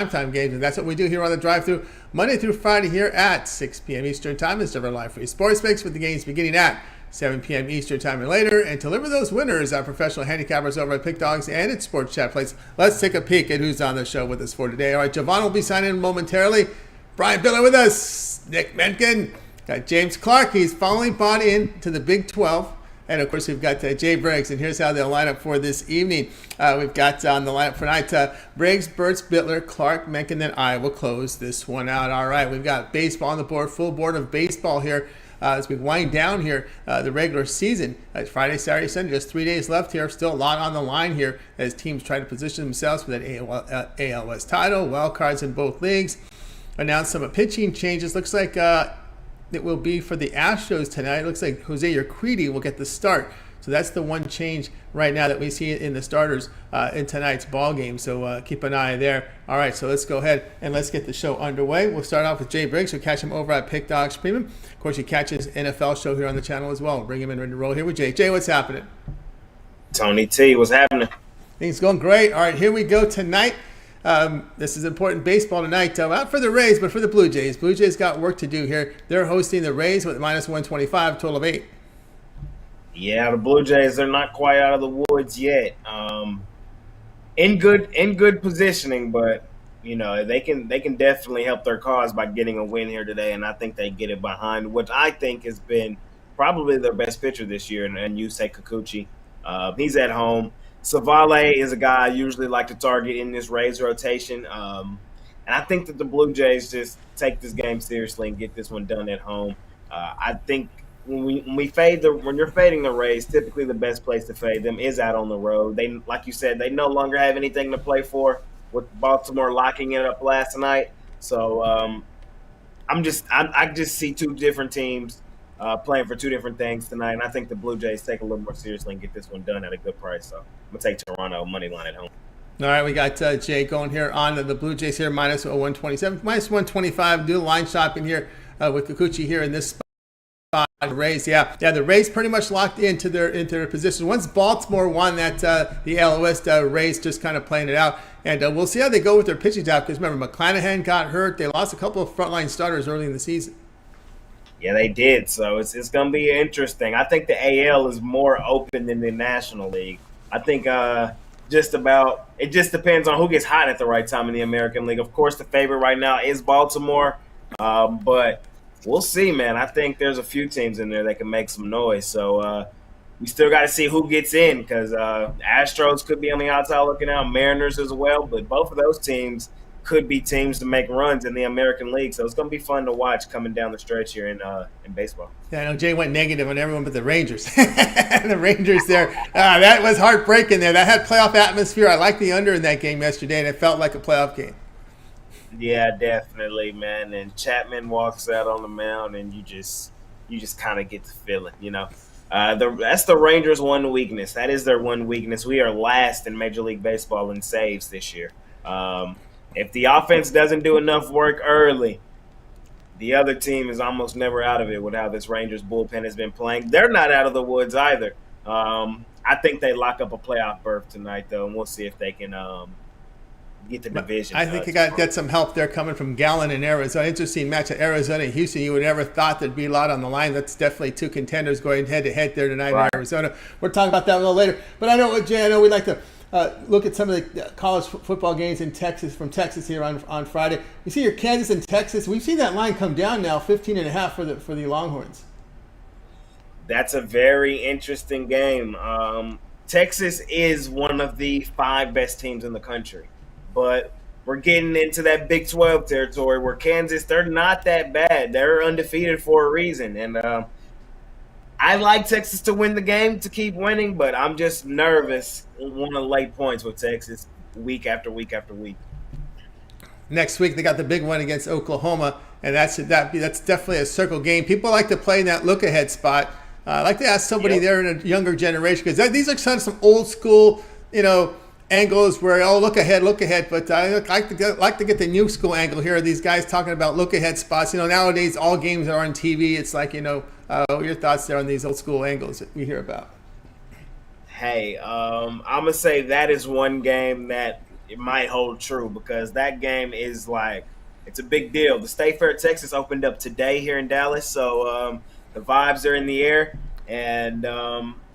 primetime games, and that's what we do here on the drive-thru Monday through Friday here at 6 p.m. Eastern Time. It's our live free sports mix with the games beginning at 7 p.m. Eastern Time and later, and to deliver those winners, our professional handicappers over at Pick Dogs and at Sports Chat Place. Let's take a peek at who's on the show with us for today. All right, Jovan will be signing in momentarily. Brian Bitler with us. Nick Menken. Got James Clark. He's finally bought into the Big 12. And, of course, we've got Jay Briggs, and here's how they'll line up for this evening. We've got on the lineup for tonight Briggs, Burts, Bitler, Clark, Menken, then I will close this one out. All right, we've got baseball on the board, full board of baseball here as we wind down here the regular season. Friday, Saturday, Sunday, just 3 days left here. Still a lot on the line here as teams try to position themselves for that AL West title, wild cards in both leagues. Announced some pitching changes. Looks like it will be for the Astros tonight. It looks like Jose Urquidy will get the start. So that's the one change right now that we see in the starters in tonight's ball game. So keep an eye there. All right, so let's go ahead and let's get the show underway. We'll start off with Jay Briggs. You'll catch him over at Pick Dogs Premium. Of course, you catch his NFL show here on the channel as well. We'll bring him in ready to roll here with Jay. Jay, what's happening? Tony T, what's happening? Things going great. All right, here we go tonight. This is important baseball tonight. Not for the Rays, but for the Blue Jays. Blue Jays got work to do here. They're hosting the Rays with minus 125, total of 8. Yeah, the Blue Jays, they're not quite out of the woods yet. In good positioning, but you know they can definitely help their cause by getting a win here today, and I think they get it behind what I think has been probably their best pitcher this year, and Yusei Kikuchi. He's at home. Savale is a guy I usually like to target in this Rays rotation. And I think that the Blue Jays just take this game seriously and get this one done at home. I think when you're fading the Rays, typically the best place to fade them is out on the road. They, like you said, they no longer have anything to play for with Baltimore locking it up last night. So I just see two different teams playing for two different things tonight, and I think the Blue Jays take a little more seriously and get this one done at a good price. So I'm going to take Toronto money line at home. All right, we got Jay going here on the Blue Jays here, minus 127, minus 125. Do line shopping here with Kikuchi here in this spot. The Rays, yeah, the Rays pretty much locked into their position. Once Baltimore won that, the AL West, Rays just kind of playing it out. And we'll see how they go with their pitching job because remember, McClanahan got hurt. They lost a couple of frontline starters early in the season. Yeah, they did. So it's going to be interesting. I think the AL is more open than the National League. I think it just depends on who gets hot at the right time in the American League. Of course, the favorite right now is Baltimore, but we'll see, man. I think there's a few teams in there that can make some noise. So we still got to see who gets in because Astros could be on the outside looking out, Mariners as well. But both of those teams could be teams to make runs in the American League. So it's going to be fun to watch coming down the stretch here in baseball. Yeah, I know Jay went negative on everyone but the Rangers. The Rangers there, that was heartbreaking there. That had playoff atmosphere. I liked the under in that game yesterday, and it felt like a playoff game. Yeah, definitely, man. And Chapman walks out on the mound, and you just kind of get the feeling, you know. That's the Rangers' one weakness. That is their one weakness. We are last in Major League Baseball in saves this year. If the offense doesn't do enough work early, the other team is almost never out of it with how this Rangers bullpen has been playing. They're not out of the woods either. I think they lock up a playoff berth tonight, though, and we'll see if they can get the division. I think you got some help there coming from Gallen in Arizona. Interesting match at Arizona and Houston. You would never thought there'd be a lot on the line. That's definitely two contenders going head-to-head there tonight in Arizona. We're talking about that a little later. But I know, Jay, we like to look at some of the college football games in Texas, from Texas here on Friday. You see your Kansas and Texas. We've seen that line come down now, 15.5 for the Longhorns. That's a very interesting game. Texas is one of the 5 best teams in the country, but we're getting into that Big 12 territory where Kansas, they're not that bad. They're undefeated for a reason, and I like Texas to win the game, to keep winning, but I'm just nervous and want to lay points with Texas week after week after week. Next week, they got the big one against Oklahoma, and that's definitely a circle game. People like to play in that look-ahead spot. I'd like to ask somebody there in a younger generation, because these are some old school, angles where, look ahead, but I like to get the new school angle here. These guys talking about look-ahead spots. Nowadays, all games are on TV. It's like, your thoughts there on these old school angles that we hear about. Hey, I'm going to say that is one game that it might hold true because that game is like it's a big deal. The State Fair Texas opened up today here in Dallas, so the vibes are in the air, and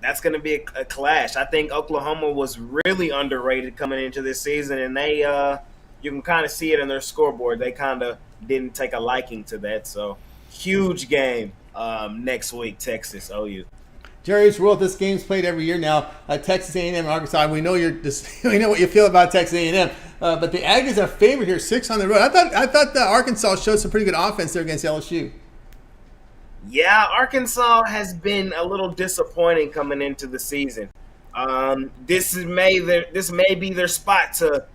that's going to be a clash. I think Oklahoma was really underrated coming into this season, and they you can kind of see it in their scoreboard. They kind of didn't take a liking to that, so huge game next week, Texas OU. Jerry's rule. This game's played every year now. Texas A&M and Arkansas. We know we know what you feel about Texas A&M, but the Aggies are favored here, 6 on the road. I thought the Arkansas showed some pretty good offense there against LSU. Yeah, Arkansas has been a little disappointing coming into the season. This may be their spot to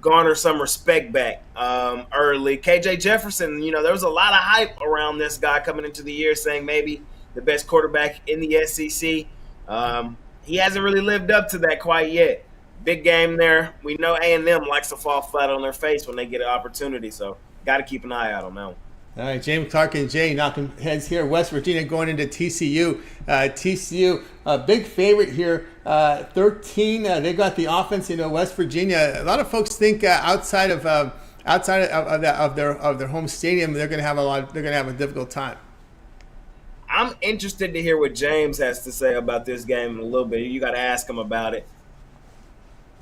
garner some respect back early. KJ Jefferson, there was a lot of hype around this guy coming into the year, saying maybe the best quarterback in the SEC. He hasn't really lived up to that quite yet. Big game there. We know A&M likes to fall flat on their face when they get an opportunity, so got to keep an eye out on that one. All right, James Clark and Jay knocking heads here. West Virginia going into TCU. TCU, big favorite here, 13. They got the offense. West Virginia. A lot of folks think outside of their home stadium, they're going to have a difficult time. I'm interested to hear what James has to say about this game in a little bit. You got to ask him about it.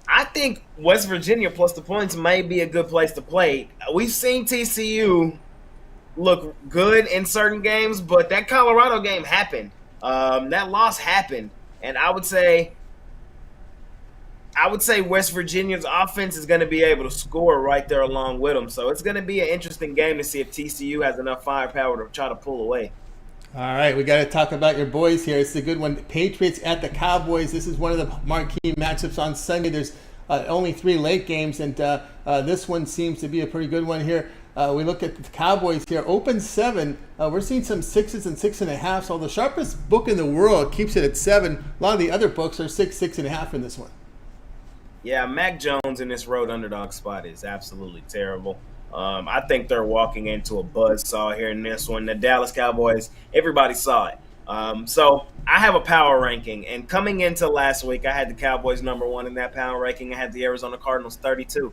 I think West Virginia plus the points may be a good place to play. We've seen TCU look good in certain games, but that Colorado game happened. That loss happened, and I would say West Virginia's offense is going to be able to score right there along with them. So it's going to be an interesting game to see if TCU has enough firepower to try to pull away. All right, we got to talk about your boys here. It's a good one. Patriots at the Cowboys. This is one of the marquee matchups on Sunday. There's only 3 late games, and this one seems to be a pretty good one here. We look at the Cowboys here. Open 7. We're seeing some 6s and 6.5. So the sharpest book in the world keeps it at 7. A lot of the other books are 6, 6.5 in this one. Yeah, Mac Jones in this road underdog spot is absolutely terrible. I think they're walking into a buzzsaw here in this one. The Dallas Cowboys, everybody saw it. So I have a power ranking, and coming into last week, I had the Cowboys number 1 in that power ranking. I had the Arizona Cardinals 32.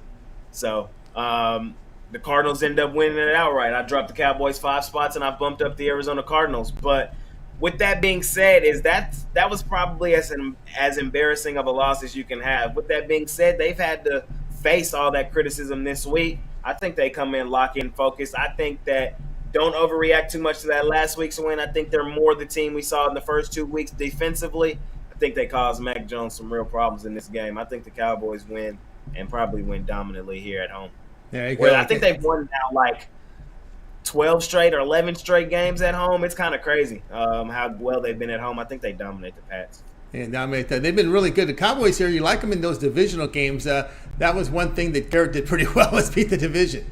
So the Cardinals end up winning it outright. I dropped the Cowboys 5 spots, and I bumped up the Arizona Cardinals. But with that being said, that was probably as embarrassing of a loss as you can have. With that being said, they've had to face all that criticism this week. I think they come in lock in focus. I think that don't overreact too much to that last week's win. I think they're more the team we saw in the first 2 weeks defensively. I think they caused Mac Jones some real problems in this game. I think the Cowboys win and probably win dominantly here at home. There you go. I think they've won now like 12 straight or 11 straight games at home. It's kind of crazy how well they've been at home. I think they dominate the Pats. And they've been really good. The Cowboys here, you like them in those divisional games. That was one thing that Garrett did pretty well, was beat the division.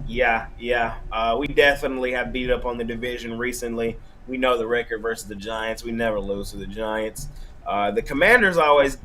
Yeah. We definitely have beat up on the division recently. We know the record versus the Giants. We never lose to the Giants. The Commanders always,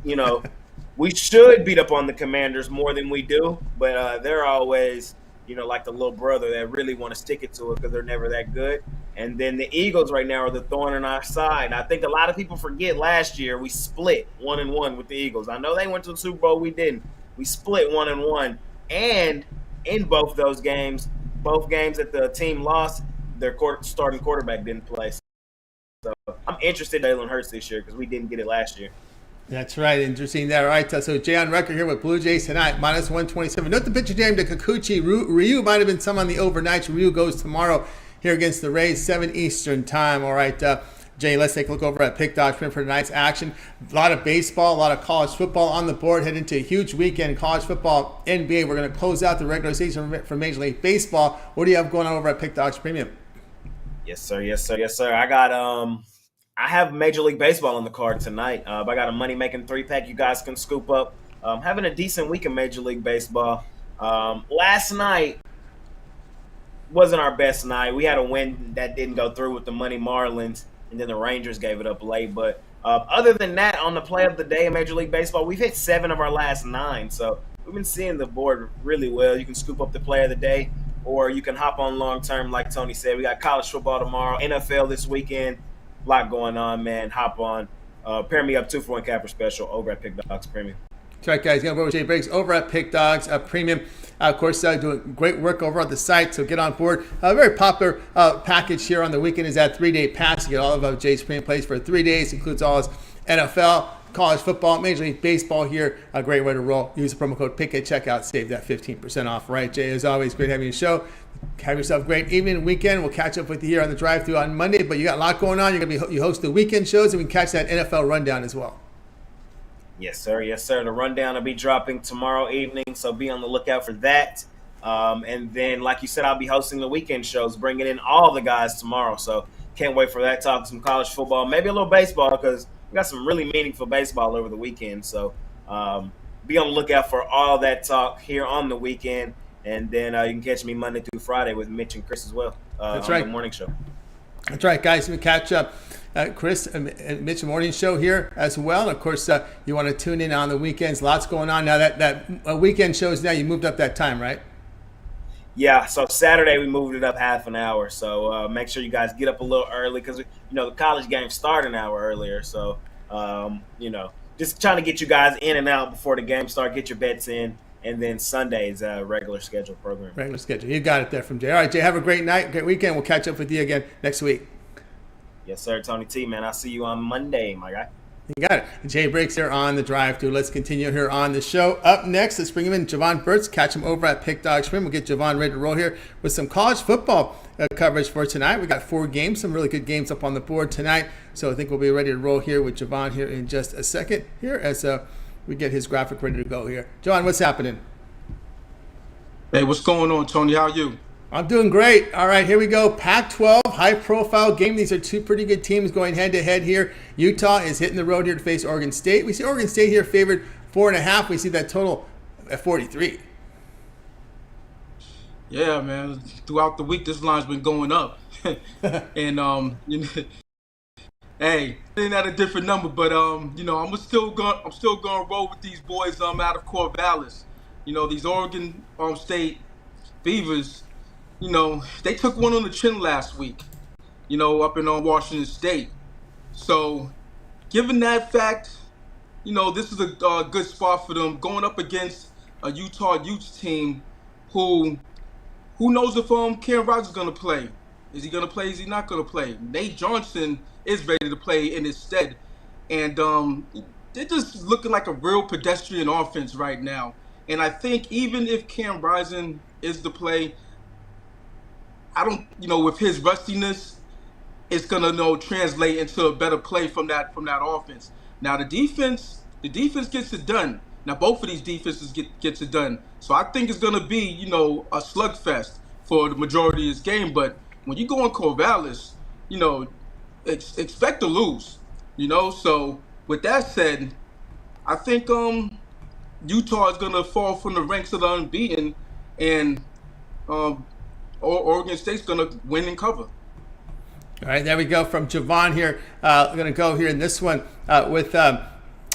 we should beat up on the Commanders more than we do, but they're always, like the little brother that really want to stick it to it because they're never that good. And then the Eagles right now are the thorn in our side. I think a lot of people forget last year we split 1-1 with the Eagles. I know they went to the Super Bowl. We didn't. We split 1-1. And in both those games, both games that the team lost, their starting quarterback didn't play. So I'm interested in Jalen Hurts this year because we didn't get it last year. That's right. Interesting there. All right. So Jay on record here with Blue Jays tonight, minus 127. Note the pitcher jam to Kikuchi. Ryu might have been some on the overnight. Ryu goes tomorrow here against the Rays, 7 Eastern time. All right. Jay, let's take a look over at Pick Dodge for tonight's action. A lot of baseball, a lot of college football on the board. Head into a huge weekend. College football, NBA. We're going to close out the regular season for Major League Baseball. What do you have going on over at Pick Dodge Premium? Yes, sir. I have Major League Baseball on the card tonight. I got a money-making 3-pack you guys can scoop up. Having a decent week in Major League Baseball. Last night wasn't our best night. We had a win that didn't go through with the Money Marlins, and then the Rangers gave it up late. But other than that, on the play of the day in Major League Baseball, we've hit 7 of our last 9. So we've been seeing the board really well. You can scoop up the play of the day, or you can hop on long-term like Tony said. We got college football tomorrow, NFL this weekend. A lot going on, man. Hop on. Pair me up 2-for-1 capper special over at Pick Dogs Premium. That's right, guys. Going over Jay Briggs over at Pick Dogs Premium. Of course, doing great work over on the site, so get on board. A very popular package here on the weekend is that 3-day pass. You get all of Jay's premium plays for 3 days. Includes all his NFL, college football, Major League Baseball here. A great way to roll. Use the promo code PICK at checkout. Save that 15% off. Right, Jay, as always, great having you on the show. Have yourself a great evening and weekend. We'll catch up with you here on the drive-thru on Monday, but you got a lot going on. You host the weekend shows, and we can catch that NFL rundown as well. Yes, sir. Yes, sir. The rundown will be dropping tomorrow evening, so be on the lookout for that. And then, like you said, I'll be hosting the weekend shows, bringing in all the guys tomorrow. So can't wait for that. Talk some college football, maybe a little baseball, because we got some really meaningful baseball over the weekend. So be on the lookout for all that talk here on the weekend. And then you can catch me Monday through Friday with Mitch and Chris as well. That's on right. The morning show. That's right, guys. We catch up. Chris and Mitch morning show here as well. And of course, you want to tune in on the weekends. Lots going on now. That weekend shows now. You moved up that time, right? Yeah. So Saturday we moved it up half an hour. So make sure you guys get up a little early because the college games start an hour earlier. So just trying to get you guys in and out before the game start. Get your bets in, and then Sunday's regular schedule program. Regular schedule. You got it there from Jay. All right, Jay. Have a great night, great weekend. We'll catch up with you again next week. Yes, sir, Tony T, man. I'll see you on Monday, my guy. You got it. Jay Briggs here on the drive-thru. Let's continue here on the show. Up next, let's bring him in, Jovan Burts. Catch him over at Pick Dog Swim. We'll get Jovan ready to roll here with some college football coverage for tonight. We got 4 games, some really good games up on the board tonight. So I think we'll be ready to roll here with Jovan here in just a second here as we get his graphic ready to go here. Jovan, what's happening? Hey, what's going on, Tony? How are you? I'm doing great. All right, here we go. Pac-12, high-profile game. These are 2 pretty good teams going head-to-head here. Utah is hitting the road here to face Oregon State. We see Oregon State here favored 4.5. We see that total at 43. Yeah, man. Throughout the week, this line's been going up. And hey, ain't at a different number, but I'm still gonna roll with these boys out of Corvallis. These Oregon State Beavers. They took one on the chin last week, up in Washington State. So, given that fact, this is a good spot for them going up against a Utah Utes team who knows if Cam Rogers is going to play. Is he going to play? Is he not going to play? Nate Johnson is ready to play in his stead. And they're just looking like a real pedestrian offense right now. And I think even if Cam Rising is the play, I don't, with his rustiness, it's gonna translate into a better play from that offense. Now the defense gets it done. Now both of these defenses gets it done. So I think it's gonna be, a slugfest for the majority of this game. But when you go in Corvallis, expect to lose. So with that said, I think Utah is gonna fall from the ranks of the unbeaten, and Oregon State's going to win and cover. All right, there we go from Jovan here. We're going to go here in this one with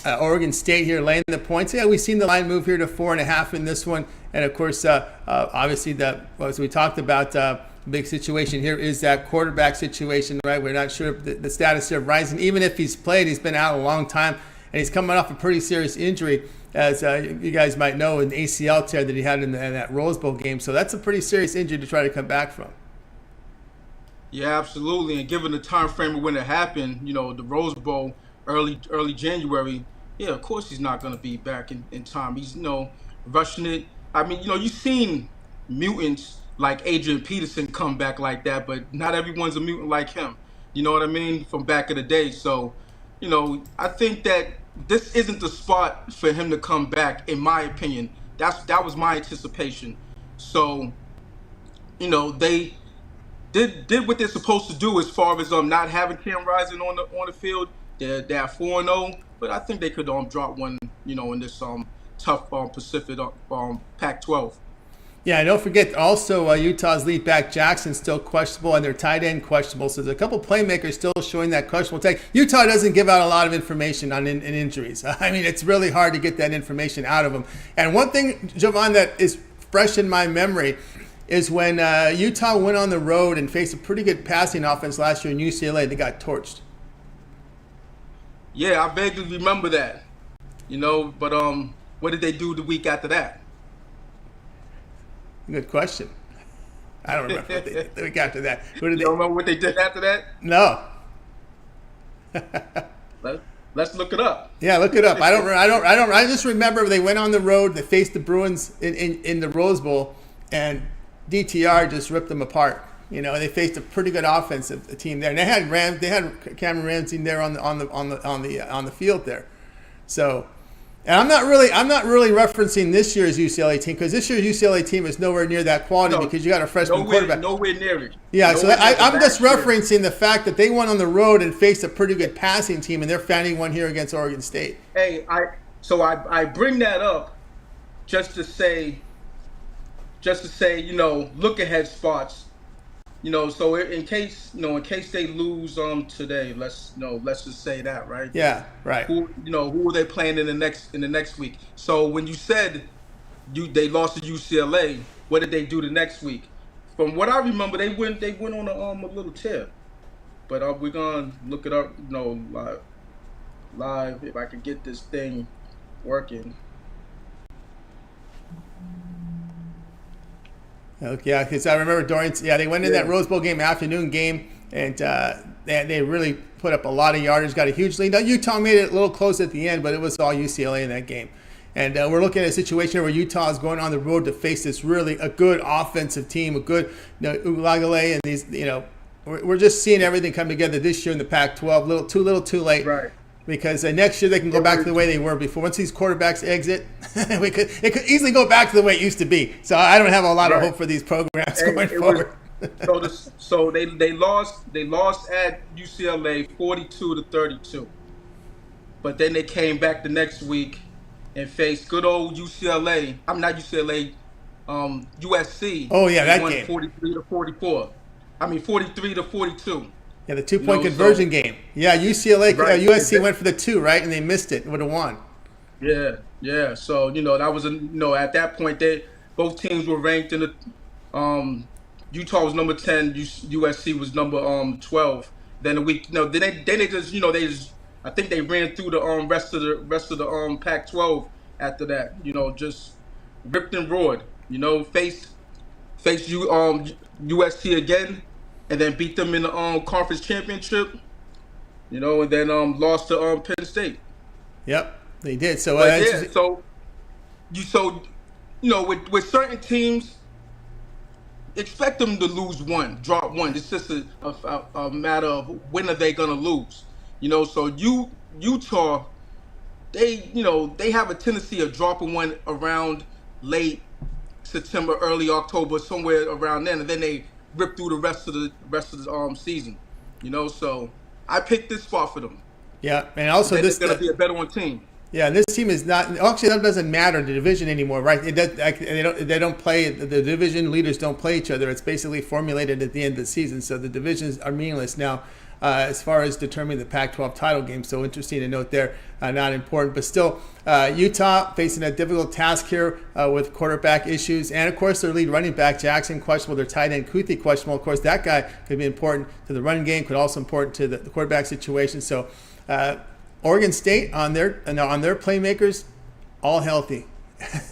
Oregon State here laying the points. Yeah, we've seen the line move here to 4.5 in this one. And, of course, obviously, as we talked about, the big situation here is that quarterback situation, right? We're not sure the status of Rising. Even if he's played, he's been out a long time, and he's coming off a pretty serious injury. As you guys might know, an ACL tear that he had in that Rose Bowl game. So that's a pretty serious injury to try to come back from. Yeah, absolutely. And given the time frame of when it happened, the Rose Bowl, early January, yeah, of course he's not going to be back in time. He's, rushing it. I mean, you've seen mutants like Adrian Peterson come back like that, but not everyone's a mutant like him. You know what I mean? From back in the day. So, I think that this isn't the spot for him to come back, in my opinion. That was my anticipation. So, they did what they're supposed to do as far as not having Cam Rising on the field. They're 4-0, but I think they could drop one, in this tough Pacific Pac-12. Yeah, and don't forget also Utah's lead back Jackson still questionable, and their tight end questionable. So there's a couple playmakers still showing that questionable tag. Utah doesn't give out a lot of information on injuries. I mean, it's really hard to get that information out of them. And one thing, Jovan, that is fresh in my memory is when Utah went on the road and faced a pretty good passing offense last year in UCLA. They got torched. Yeah, I vaguely remember that. But What did they do the week after that? Good question. I don't remember what they did the week after that. Who did You don't remember what they did after that? No. Let's look it up. Yeah, look it up. I just remember they went on the road. They faced the Bruins in the Rose Bowl, and DTR just ripped them apart. You know, they faced a pretty good offensive team there, and they had Cameron Ramsey there on the field there. So, and I'm not really referencing this year's UCLA team, because this year's UCLA team is nowhere near that quality, because you got a freshman quarterback. Nowhere near it. Yeah, so I'm just referencing the fact that they went on the road and faced a pretty good passing team, and they're finding one here against Oregon State. Hey, I bring that up just to say, look ahead spots. So in case they lose today, let's just say that, right? Yeah, right. Who are they playing in the next week? So when you said they lost to UCLA, what did they do the next week? From what I remember, they went on a little tear. But we're gonna look it up, live if I can get this thing working. Yeah, because I remember they went in that Rose Bowl game, afternoon game, and they really put up a lot of yardage, got a huge lead. Now, Utah made it a little close at the end, but it was all UCLA in that game. And we're looking at a situation where Utah is going on the road to face this really a good offensive team, a good Uiagalelei, and these, we're just seeing everything come together this year in the Pac-12. Too late. Right. Because next year they can go back to the way they were before. Once these quarterbacks exit, it could easily go back to the way it used to be. So I don't have a lot of hope for these programs going forward. So they lost at UCLA 42-32, but then they came back the next week and faced good old UCLA. I'm not UCLA, USC. Oh yeah, that won game. 43-44. 43-42. Yeah, the 2-point conversion game. Yeah, USC went for the 2, right? And they missed it. Would have won. Yeah. So, that was at that point both teams were ranked in the Utah was number 10, USC was number 12. Then the week then they just I think they ran through the rest of the Pac-12 after that. Just ripped and roared. Faced USC again, and then beat them in the conference championship, and then lost to Penn State. Yep, they did. So with certain teams, expect them to lose one, drop one. It's just a matter of when are they gonna lose. So Utah, they have a tendency of dropping one around late September, early October, somewhere around then, and then they rip through the rest of the season, So I picked this spot for them. Yeah, and also this is going to be a better one team. Yeah, and this team is not actually that doesn't matter the division anymore, right? They don't play the division leaders don't play each other. It's basically formulated at the end of the season, so the divisions are meaningless now. As far as determining the Pac-12 title game. So interesting to note there, not important. But still, Utah facing a difficult task here with quarterback issues. And, of course, their lead running back, Jackson, questionable. Their tight end, Kuthi, questionable. Of course, that guy could be important to the running game, could also important to the quarterback situation. So Oregon State on their playmakers, all healthy.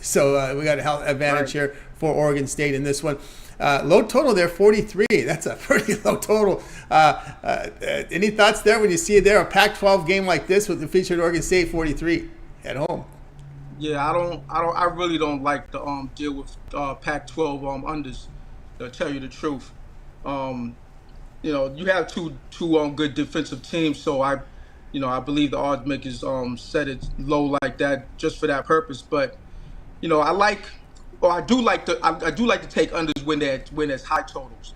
So we got a health advantage here for Oregon State in this one. Low total there, 43. That's a pretty low total. Any thoughts there when you see it there? A Pac-12 game like this with the featured Oregon State 43 at home. Yeah, I really don't like to deal with Pac-12 unders. To tell you the truth, you have two good defensive teams, so I believe the odds makers set it low like that just for that purpose. But I do like to take unders when there's high totals.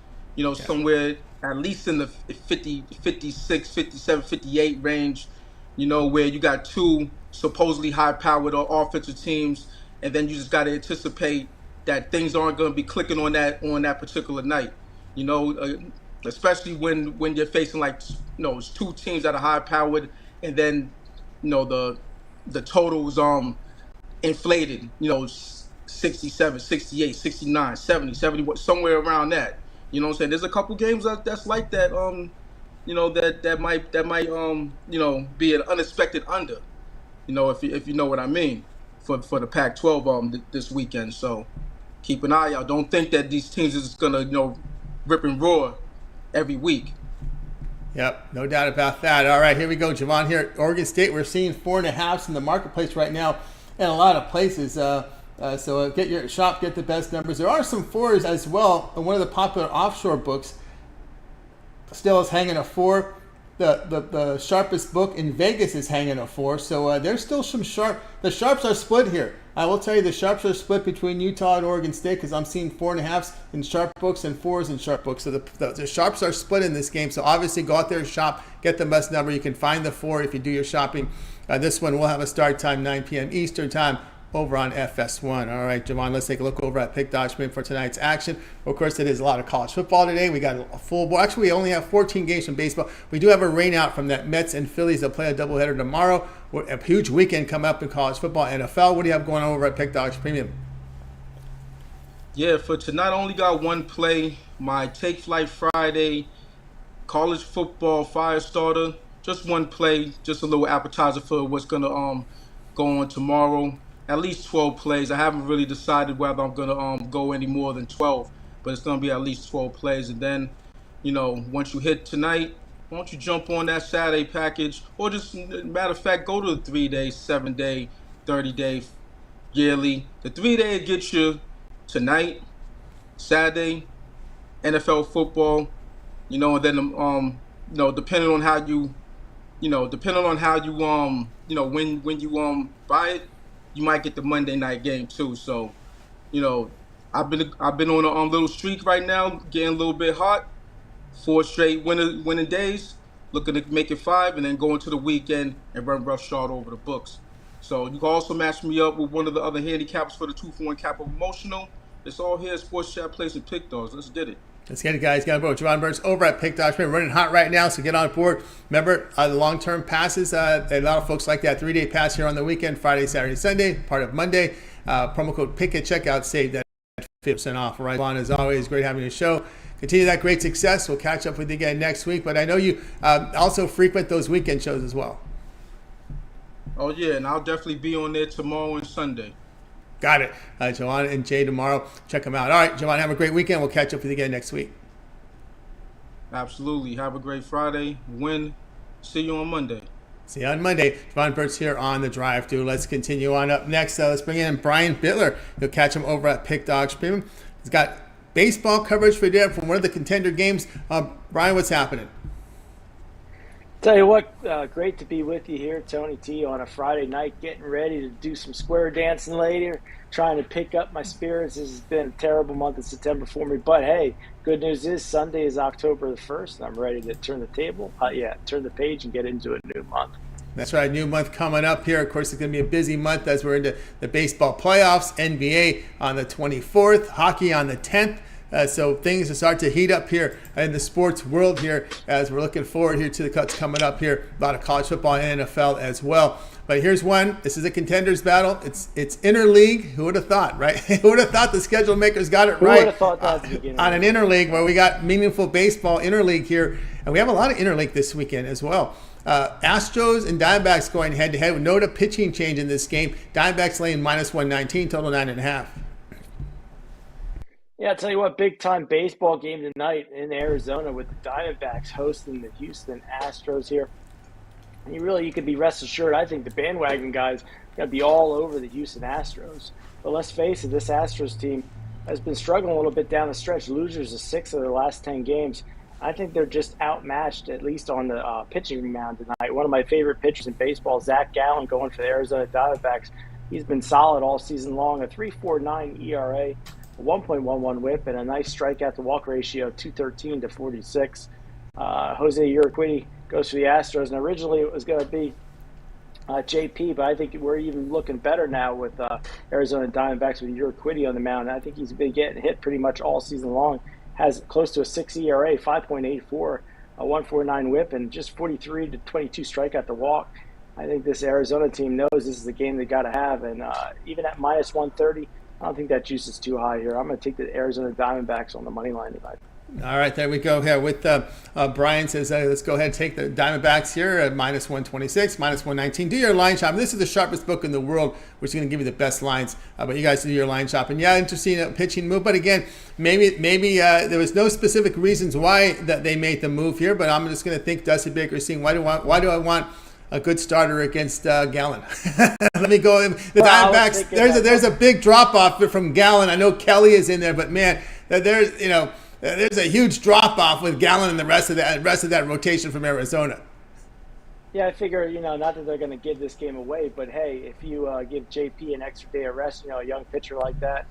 Somewhere at least in the 50, 56, 57, 58 range. Where you got two supposedly high-powered offensive teams, and then you just got to anticipate that things aren't going to be clicking on that particular night. Especially when you're facing it's two teams that are high-powered, and then the totals inflated. 67, 68, 69, 70, 71, somewhere around that. You know what I'm saying? There's a couple games that's like that, that might be an unexpected under, if you know what I mean. for the Pac-12 this weekend. So keep an eye out. Don't think that these teams is gonna rip and roar every week. Yep, no doubt about that. All right, here we go, Javon. Here at Oregon State, we're seeing 4.5s in the marketplace right now in a lot of places. So get your shop, get the best numbers. There are some 4s as well. And one of the popular offshore books still is hanging a 4. The sharpest book in Vegas is hanging a 4. So there's still some sharp. The sharps are split here. I will tell you the sharps are split between Utah and Oregon State because I'm seeing 4.5s in sharp books and 4s in sharp books. So the sharps are split in this game. So obviously go out there and shop, get the best number. You can find the 4 if you do your shopping. This one will have a start time 9 p.m. Eastern time over on FS1. All right, Javon, let's take a look over at Pick Dodgement for tonight's action. Of course, it is a lot of college football today. We got a full board. Actually, we only have 14 games from baseball. We do have a rain out from that Mets and Phillies. They'll play a doubleheader tomorrow. A huge weekend coming up in college football, NFL. What do you have going on over at Pick Dogs Premium? Yeah, for tonight, I only got one play. My Take Flight Friday college football fire starter. Just one play, just a little appetizer for what's going to go on tomorrow. At least 12 plays. I haven't really decided whether I'm going to go any more than 12, but it's going to be at least 12 plays. And then, once you hit tonight, why don't you jump on that Saturday package, or just, matter of fact, go to the 3-day, 7-day, 30-day, yearly. The 3-day gets you tonight, Saturday, NFL football, and then, depending on how you, when you buy it, you might get the Monday night game too. So, I've been on a little streak right now, getting a little bit hot. 4 straight winning days, looking to make it 5, and then go into the weekend and run roughshod over the books. So you can also match me up with one of the other handicaps for the 2-for-1 cap promotional. It's all here at Sports Chat Plays and Pick Dogs. Let's get it. Let's get it, guys. Got about Jovan Burts over at Pick Dogs. We're running hot right now, so get on board. Remember, the long-term passes, a lot of folks like that 3-day pass here on the weekend, Friday, Saturday, Sunday, part of Monday. Promo code PICK at checkout, save that 50% off. All right, Jovan, as always, great having you on the show. Continue that great success. We'll catch up with you again next week. But I know you also frequent those weekend shows as well. Oh, yeah, and I'll definitely be on there tomorrow and Sunday. Got it. Jovan and Jay tomorrow. Check them out. All right, Jovan, have a great weekend. We'll catch up with you again next week. Absolutely. Have a great Friday. Win. See you on Monday. See you on Monday. Jovan Burts here on the Drive Thru. Let's continue on up next. Let's bring in Brian Bitler. You'll catch him over at Pick Dogs Premium. He's got baseball coverage for you from one of the contender games. Brian, what's happening? Tell you what, great to be with you here, Tony T, on a Friday night, getting ready to do some square dancing later, trying to pick up my spirits. This has been a terrible month of September for me, but hey, good news is Sunday is October the 1st, and I'm ready to turn the page and get into a new month. That's right, new month coming up here. Of course, it's going to be a busy month as we're into the baseball playoffs, NBA on the 24th, hockey on the 10th. So things will start to heat up here in the sports world here as we're looking forward here to the cuts coming up here. A lot of college football and NFL as well. But here's one. This is a contenders battle. It's interleague. Who would have thought, right? Who would have thought the schedule makers got it right? Who would have thought that at the beginning? On an interleague where we got meaningful baseball interleague here. And we have a lot of interleague this weekend as well. Astros and Diamondbacks going head-to-head with no pitching change in this game. Diamondbacks laying -119, total 9.5. Yeah, I'll tell you what, big-time baseball game tonight in Arizona with the Diamondbacks hosting the Houston Astros here. And you can be rest assured, I think the bandwagon guys got to be all over the Houston Astros. But let's face it, this Astros team has been struggling a little bit down the stretch. Losers of 6 of their last 10 games. I think they're just outmatched, at least on the pitching mound tonight. One of my favorite pitchers in baseball, Zach Gallen, going for the Arizona Diamondbacks. He's been solid all season long, a 3.49 ERA. 1.11 whip and a nice strikeout to walk ratio, 213 to 46. Jose Urquidy goes for the Astros, and originally it was going to be JP, but I think we're even looking better now with Arizona Diamondbacks with Urquidy on the mound. I think he's been getting hit pretty much all season long. Has close to a 6 ERA, 5.84, a 1.49 whip, and just 43 to 22 strikeout to walk. I think this Arizona team knows this is the game they got to have, and even at -130. I don't think that juice is too high here. I'm going to take the Arizona Diamondbacks on the money line tonight. All right, there we go here with Brian says, let's go ahead and take the Diamondbacks here at minus 126, minus 119. Do your line shop. This is the sharpest book in the world, which is going to give you the best lines. But you guys do your line shop. And yeah, interesting pitching move. But again, maybe there was no specific reasons why that they made the move here. But I'm just going to think Dusty Baker seeing why do I want a good starter against Gallen? Let me go. The Diamondbacks. There's a big drop off from Gallen. I know Kelly is in there, but man, there's a huge drop off with Gallen and the rest of that rotation from Arizona. Yeah, I figure, not that they're going to give this game away, but hey, if you give JP an extra day of rest, a young pitcher like that,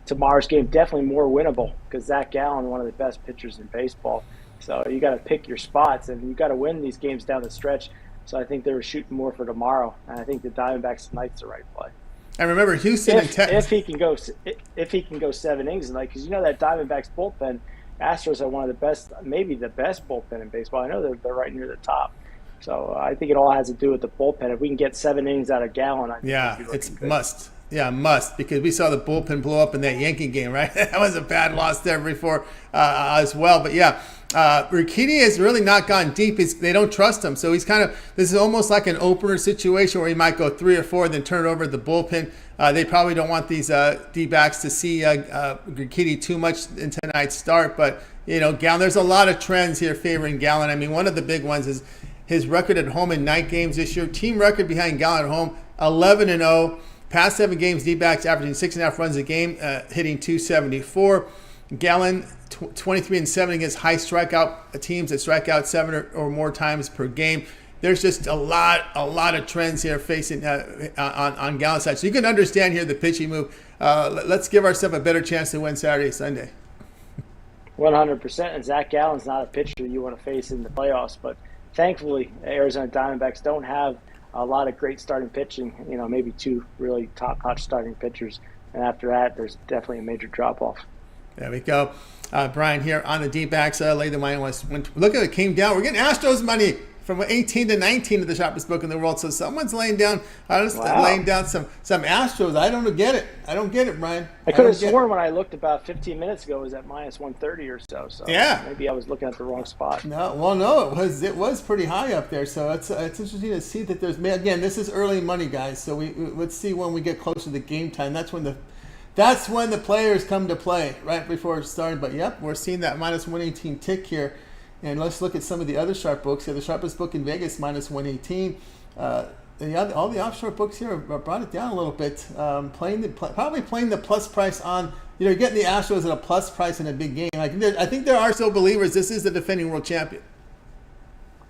tomorrow's game definitely more winnable because Zach Gallen, one of the best pitchers in baseball. So you got to pick your spots, and you got to win these games down the stretch. So I think they were shooting more for tomorrow, and I think the Diamondbacks tonight's the right play. And remember, Houston and Texas. If he can go 7 innings tonight, because that Diamondbacks bullpen, Astros are one of the best, maybe the best bullpen in baseball. I know they're right near the top. So I think it all has to do with the bullpen. If we can get 7 innings out of Gallen, I think it's must. Yeah, must, because we saw the bullpen blow up in that Yankee game, right? That was a bad loss there before as well. But yeah, Urquidy has really not gone deep. They don't trust him. So he's this is almost like an opener situation where he might go 3 or 4, then turn it over to the bullpen. They probably don't want these D-backs to see Urquidy too much in tonight's start. But, Gallen, there's a lot of trends here favoring Gallen. I mean, one of the big ones is his record at home in 9 games this year. Team record behind Gallen at home, 11-0. Past 7 games, D-backs averaging 6.5 runs a game, hitting .274. Gallen, 23-7 against high strikeout teams that strike out 7 or more times per game. There's just a lot of trends here facing on Gallen's side. So you can understand here the pitching move. Let's give ourselves a better chance to win Saturday, Sunday. 100%. And Zach Gallen's not a pitcher you want to face in the playoffs, but thankfully, Arizona Diamondbacks don't have a lot of great starting pitching, maybe 2 really top-notch starting pitchers. And after that, there's definitely a major drop-off. There we go. Brian here on the D-backs. Lay the money. Look at it, came down. We're getting Astros money from 18 to 19 of the sharpest book in the world. So someone's laying down laying down some Astros. I don't get it. I don't get it, Brian. I could have sworn when I looked about 15 minutes ago it was at minus 130 or so. So yeah, maybe I was looking at the wrong spot. No, it was pretty high up there. So it's interesting to see that there's, again, this is early money, guys. So let's see when we get closer to game time. That's when the players come to play, right before it started. But yep, we're seeing that minus 118 tick here. And let's look at some of the other sharp books here. The sharpest book in Vegas, minus 118. All the offshore books here brought it down a little bit. Probably playing the plus price on, getting the Astros at a plus price in a big game. I think there are still believers. This is the defending world champion.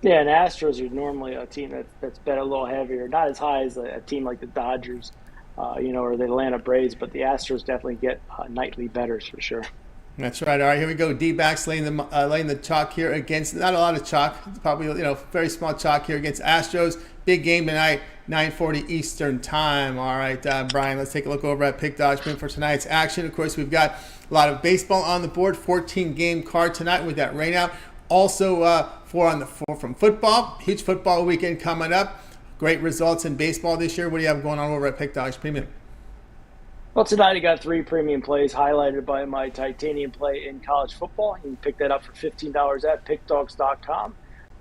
Yeah, and Astros are normally a team that's bet a little heavier. Not as high as a team like the Dodgers, or the Atlanta Braves, but the Astros definitely get nightly bettors for sure. That's right. All right, here we go. D-backs laying the chalk here against, not a lot of chalk, probably very small chalk here against Astros. Big game tonight, 9:40 Eastern time. All right, Brian, let's take a look over at Pick Dodge Pin for tonight's action. Of course, we've got a lot of baseball on the board. 14-game card tonight with that rain out. Also, 4 on the 4 from football. Huge football weekend coming up. Great results in baseball this year. What do you have going on over at Pick Dodge Premium? Well, tonight I got 3 premium plays highlighted by my titanium play in college football. You can pick that up for $15 at pickdogs.com.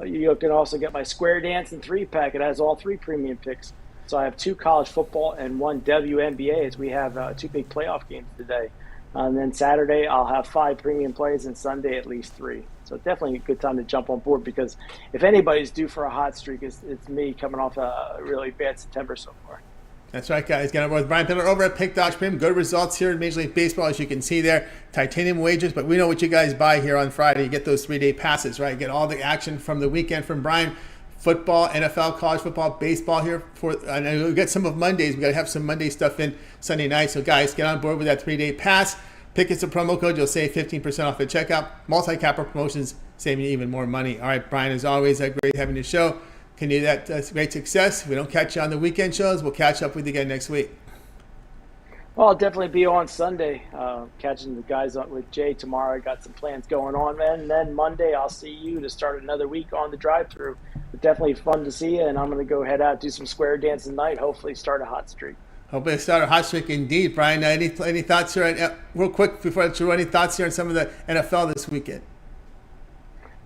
You can also get my Square Dance and 3-pack. It has all 3 premium picks. So I have 2 college football and 1 WNBA as we have 2 big playoff games today. And then Saturday I'll have 5 premium plays and Sunday at least 3. So definitely a good time to jump on board because if anybody's due for a hot streak, it's me coming off a really bad September so far. That's right, guys. Get on board with Brian Bitler over at Pick Dodge Premium. Good results here in Major League Baseball, as you can see there. Titanium wagers, but we know what you guys buy here on Friday. You get those 3-day passes, right? Get all the action from the weekend from Brian. Football, NFL, college football, baseball here. And we'll get some of Mondays. We've got to have some Monday stuff in Sunday night. So, guys, get on board with that 3-day pass. Pick us a promo code. You'll save 15% off the checkout. Multi-capper promotions, saving you even more money. All right, Brian, as always, great having you show. Continue that great success. If we don't catch you on the weekend shows, we'll catch up with you again next week. Well, I'll definitely be on Sunday, catching the guys up with Jay tomorrow. I got some plans going on, man. And then Monday, I'll see you to start another week on the drive-thru. Definitely fun to see you, and I'm going to go head out, do some square dance tonight, hopefully start a hot streak. Hopefully, start a hot streak indeed. Brian, any thoughts here? Real quick before I let you any thoughts here on some of the NFL this weekend?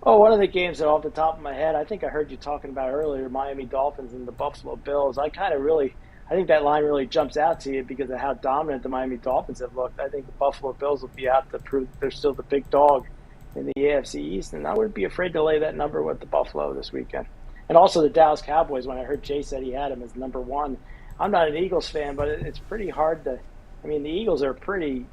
Oh, one of the games that off the top of my head, I think I heard you talking about earlier, Miami Dolphins and the Buffalo Bills. I think that line really jumps out to you because of how dominant the Miami Dolphins have looked. I think the Buffalo Bills will be out to prove that they're still the big dog in the AFC East, and I wouldn't be afraid to lay that number with the Buffalo this weekend. And also the Dallas Cowboys, when I heard Jay said he had him as number one. I'm not an Eagles fan, but it's pretty hard to – I mean, the Eagles are a pretty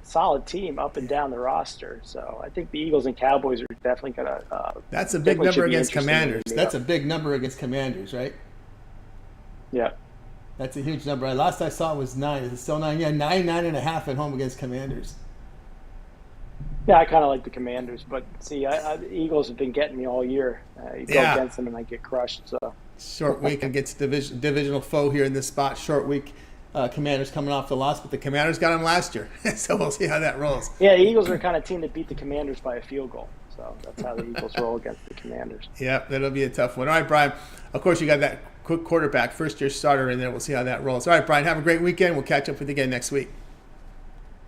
solid team up and down the roster. So I think the Eagles and Cowboys are definitely going to that's a big number against Commanders. That's a big number against Commanders, right? Yeah. That's a huge number. Last I saw it was 9. Is it still 9? Yeah, 9.5 at home against Commanders. Yeah, I kind of like the Commanders, but see, the Eagles have been getting me all year. You go against them and I get crushed. So short week against divisional foe here in this spot. Short week. Commanders coming off the loss, but the Commanders got them last year, so we'll see how that rolls. Yeah, the Eagles are the kind of team that beat the Commanders by a field goal, so that's how the Eagles roll against the Commanders. Yeah, that'll be a tough one. All right, Brian. Of course, you got that quick quarterback, first-year starter in there. We'll see how that rolls. All right, Brian, have a great weekend. We'll catch up with you again next week.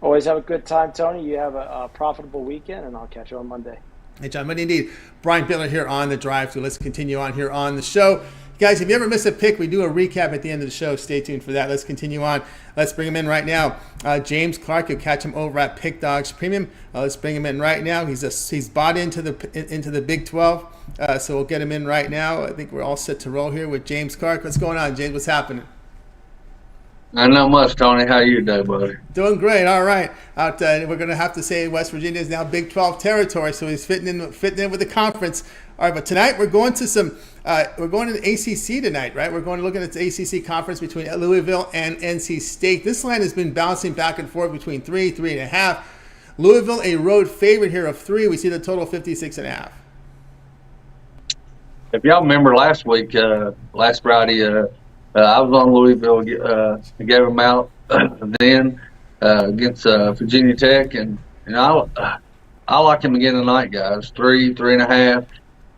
Always have a good time, Tony. You have a profitable weekend, and I'll catch you on Monday. Hey, John, but indeed, Brian Bitler here on the drive-thru. Let's continue on here on the show. Guys, if you ever miss a pick, we do a recap at the end of the show. Stay tuned for that. Let's continue on. Let's bring him in right now. James Clark, you'll catch him over at Pick Dogs Premium. Let's bring him in right now. He's bought into the Big 12, so we'll get him in right now. I think we're all set to roll here with James Clark. What's going on, James? What's happening? Not much, Tony. How you doing, buddy? Doing great. All right. We're going to have to say West Virginia is now Big 12 territory, so he's fitting in with the conference. All right, but tonight we're going to we're going to the ACC tonight, right? We're going to look at the ACC conference between Louisville and NC State. This line has been bouncing back and forth between 3.5. Louisville, a road favorite here of 3. We see the total 56.5. If y'all remember last week, last Friday, I was on Louisville, gave them out then against Virginia Tech, and I like them again tonight, guys. 3.5.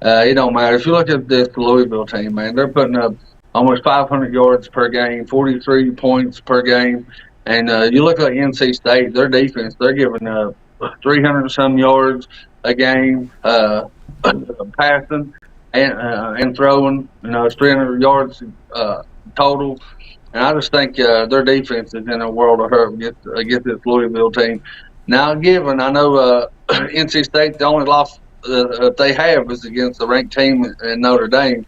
It don't matter. If you look at this Louisville team, man, they're putting up almost 500 yards per game, 43 points per game, and you look at NC State, their defense, they're giving up 300 and some yards a game, passing and throwing. It's 300 yards total, and I just think their defense is in a world of hurt against this Louisville team. Now, given I know NC State, the only loss they have is against the ranked team in Notre Dame,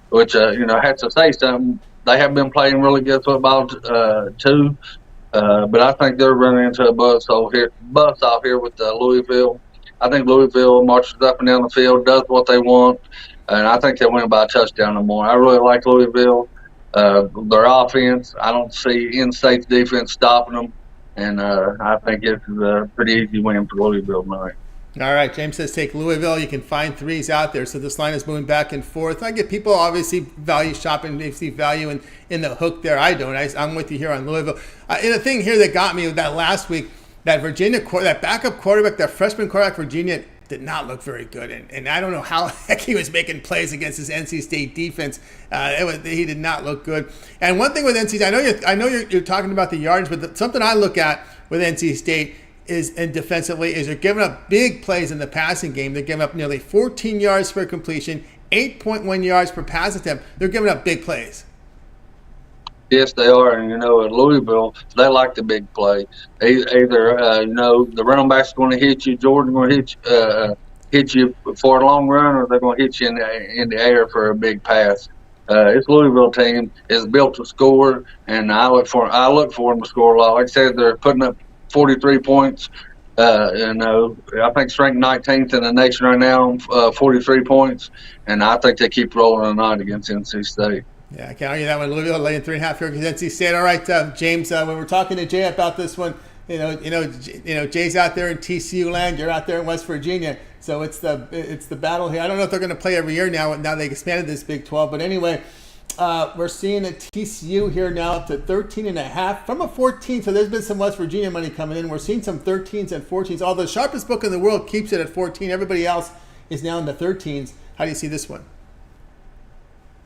which has to say something. They have been playing really good football too, but I think they're running into a buzzsaw here with Louisville. I think Louisville marches up and down the field, does what they want, and I think they win by a touchdown or more. I really like Louisville. Their offense, I don't see in-state's defense stopping them, and I think it's a pretty easy win for Louisville tonight. All right, James says take Louisville. You can find 3s out there, so this line is moving back and forth. I get people obviously value shopping. They see value in the hook there. I don't. I'm with you here on Louisville. And the thing here that got me with that last week, that Virginia, that backup quarterback, that freshman quarterback, Virginia, did not look very good, and I don't know how the heck he was making plays against his NC State defense. He did not look good. And one thing with NC State, I know you're talking about the yards, but something I look at with NC State and defensively is they're giving up big plays in the passing game. They're giving up nearly 14 yards per completion, 8.1 yards per pass attempt. They're giving up big plays. Yes, they are, and at Louisville, they like the big play. Either the running back's going to hit you, Jordan going to hit you for a long run, or they're going to hit you in the air for a big pass. This Louisville team is built to score, and I look for them to score a lot. Like I said, they're putting up 43 points. I think it's ranked 19th in the nation right now, 43 points, and I think they keep rolling tonight against NC State. Yeah, I can't argue that one. Louisville laying 3.5 here against NC State. All right, James. When we're talking to Jay about this one, Jay's out there in TCU land. You're out there in West Virginia, so it's the battle here. I don't know if they're going to play every year now. Now they expanded this Big 12, but anyway, we're seeing a TCU here now up to 13.5 from a 14. So there's been some West Virginia money coming in. We're seeing some 13s and 14s. Although the sharpest book in the world keeps it at 14. Everybody else is now in the 13s. How do you see this one?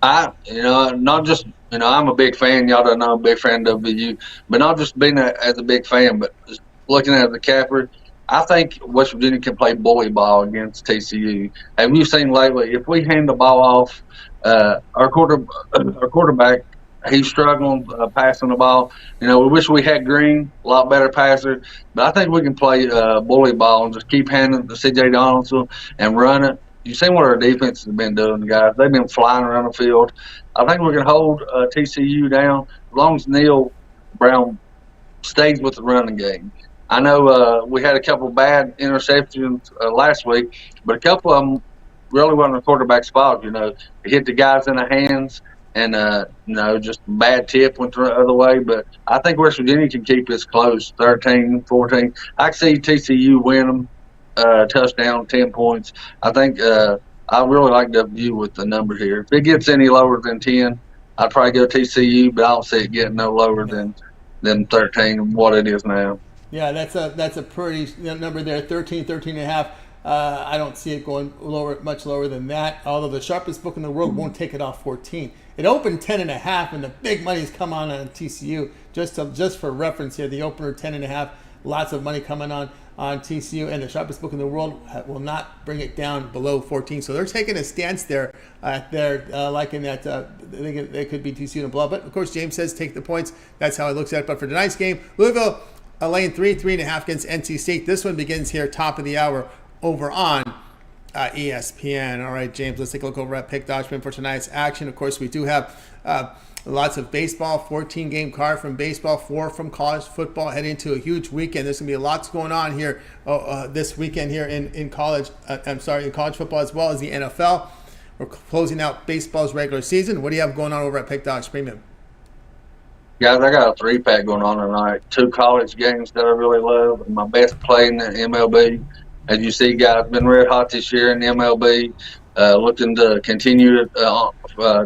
Not just, I'm a big fan. Y'all don't know I'm a big fan of WVU, but not just being as a big fan, but just looking at the capper. I think West Virginia can play bully ball against TCU. Have you seen lately, if we hand the ball off, our quarterback, he's struggling passing the ball. We wish we had Green, a lot better passer, but I think we can play bully ball and just keep handing it to C.J. Donaldson and run it. You've seen what our defense has been doing, guys. They've been flying around the field. I think we can hold TCU down as long as Neil Brown stays with the running game. I know we had a couple bad interceptions last week, but a couple of them really wasn't a quarterback's fault. It hit the guys in the hands, and just a bad tip went the other way. But I think West Virginia can keep this close, 13-14. I can see TCU win them. Touchdown, 10 points. I think I really like WVU with the number here. If it gets any lower than 10, I'd probably go TCU, but I don't see it getting no lower than 13, what it is now. Yeah, that's a pretty number there, 13.5. I don't see it going much lower than that, although the sharpest book in the world won't take it off 14. It opened 10.5, and the big money's come on TCU. Just for reference here, the opener 10.5, lots of money coming on TCU, and the sharpest book in the world will not bring it down below 14. So they're taking a stance there. They're liking that. They could be TCU in blow. But, of course, James says take the points. That's how he looks at it. But for tonight's game, Louisville laying 3.5 against NC State. This one begins here top of the hour over on ESPN. All right, James, let's take a look over at Pick Dodgement for tonight's action. Of course, we do have lots of baseball, 14-game card from baseball, 4 from college football, heading into a huge weekend. There's going to be lots going on here this weekend here in college. In college football as well as the NFL. We're closing out baseball's regular season. What do you have going on over at Pick Dodge Premium? Guys, I got a 3-pack going on tonight. 2 college games that I really love. My best play in the MLB. As you see, guys, been red hot this year in the MLB. Looking to continue it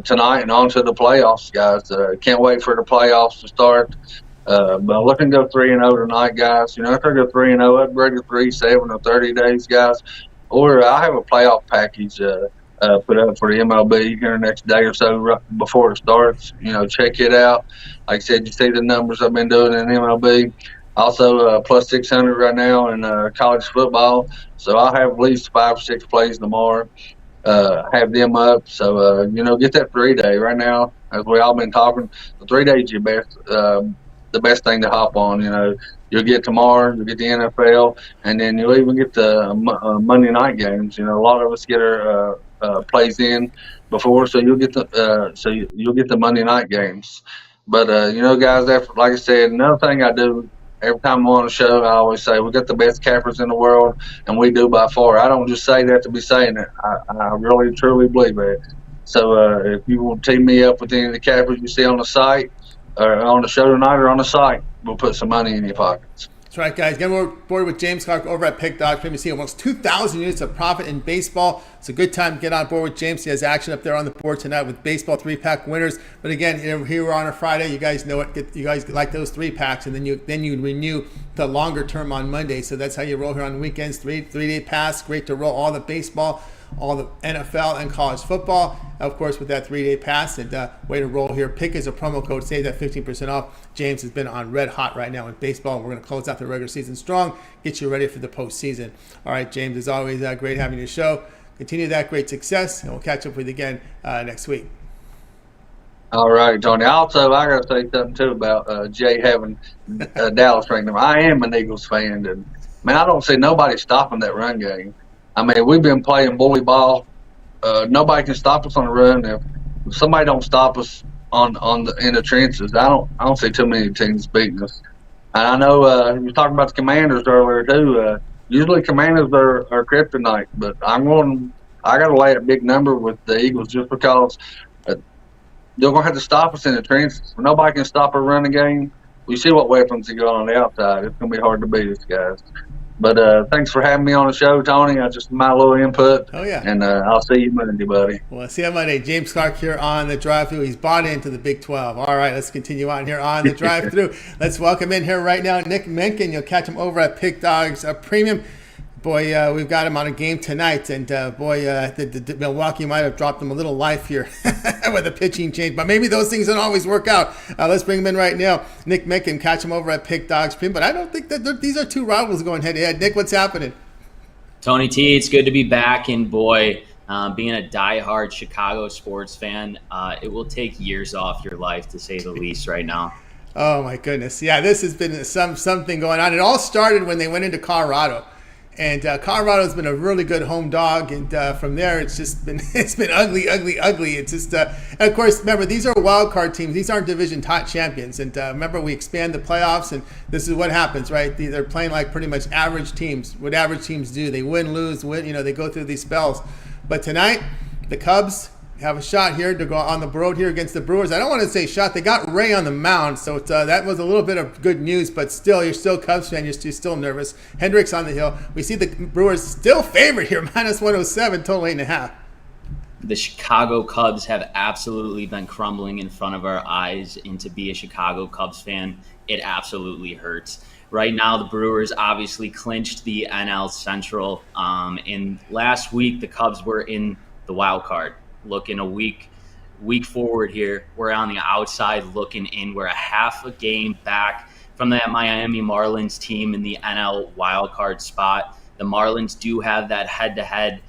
tonight and on to the playoffs, guys. Can't wait for the playoffs to start. But I'm looking to go 3-0 tonight, guys. If I go 3-0, I'd break a 3-7 or 30 days, guys. Or I have a playoff package put up for the MLB here the next day or so right before it starts. Check it out. Like I said, you see the numbers I've been doing in MLB. Also, plus 600 right now in college football. So I'll have at least 5 or 6 plays tomorrow. Have them up. So, get that 3-day right now. As we all been talking, the 3-day is your best, the best thing to hop on. You'll get tomorrow, you'll get the NFL, and then you'll even get the Monday night games. A lot of us get our plays in before, so you'll get the Monday night games. But guys, like I said, another thing I do every time I'm on a show, I always say we got the best cappers in the world, and we do by far. I don't just say that to be saying it. I really, truly believe it. So if you want to team me up with any of the cappers you see on the site, or on the show tonight or on the site, we'll put some money in your pockets. That's right, guys. Get on board with James Clark over at Pick Dodge. You see almost 2,000 units of profit in baseball. It's a good time to get on board with James. He has action up there on the board tonight with baseball 3-pack winners. But again, here we're on a Friday. You guys know it. You guys like those 3-packs, and then you renew the longer term on Monday. So that's how you roll here on the weekends. 3-day pass. Great to roll all the baseball, all the NFL and college football, of course, with that 3-day pass. And way to roll here. Pick is a promo code. Save that 15% off. James has been on red hot right now in baseball. We're going to close out the regular season strong, get you ready for the postseason. All right, James, as always, great having your show. Continue that great success, and we'll catch up with you again next week. All right, Tony. Also, I got to say something, too, about Jay having Dallas ranked him. I am an Eagles fan, and, man, I don't see nobody stopping that run game. I mean, we've been playing bully ball. Nobody can stop us on the run. If somebody don't stop us in the trenches, I don't see too many teams beating us. And I know you were talking about the Commanders earlier too. Usually Commanders are kryptonite, but I got to lay a big number with the Eagles just because they're going to have to stop us in the trenches. Nobody can stop a running game. We see what weapons they got on the outside. It's going to be hard to beat us, guys. But thanks for having me on the show, Tony. Just my little input. Oh, yeah. And I'll see you Monday, buddy. Well, see you Monday. James Clark here on the drive-thru. He's bought into the Big 12. All right, let's continue on here on the drive-thru. Let's welcome in here right now Nick Menken. You'll catch him over at Pick Dogs Premium. Boy, we've got him on a game tonight, and the Milwaukee might have dropped him a little life here with a pitching change, but maybe those things don't always work out. Let's bring him in right now. Nick Menken, catch him over at Pick Dog Stream, but I don't think that these are two rivals going head-to-head. Nick, what's happening? Tony T, it's good to be back, and boy, being a diehard Chicago sports fan, it will take years off your life, to say the least, right now. Oh, my goodness. Yeah, this has been something going on. It all started when they went into Colorado. And Colorado's been a really good home dog, and from there it's been ugly. It's just and of course, remember, these are wild card teams. These aren't division top champions. And remember, we expand the playoffs, and this is what happens, right? They're playing like pretty much average teams. What average teams do, they win, lose, win. They go through these spells. But tonight, the Cubs have a shot here to go on the road here against the Brewers. I don't want to say shot. They got Ray on the mound, so that was a little bit of good news, but still, you're still Cubs fan. You're still nervous. Hendricks on the hill. We see the Brewers still favored here, minus 107, total 8.5. The Chicago Cubs have absolutely been crumbling in front of our eyes, and to be a Chicago Cubs fan, it absolutely hurts. Right now, the Brewers obviously clinched the NL Central, and last week the Cubs were in the wild card. Looking a week forward here, we're on the outside looking in. We're a half a game back from that Miami Marlins team in the NL wildcard spot. The Marlins do have that head-to-head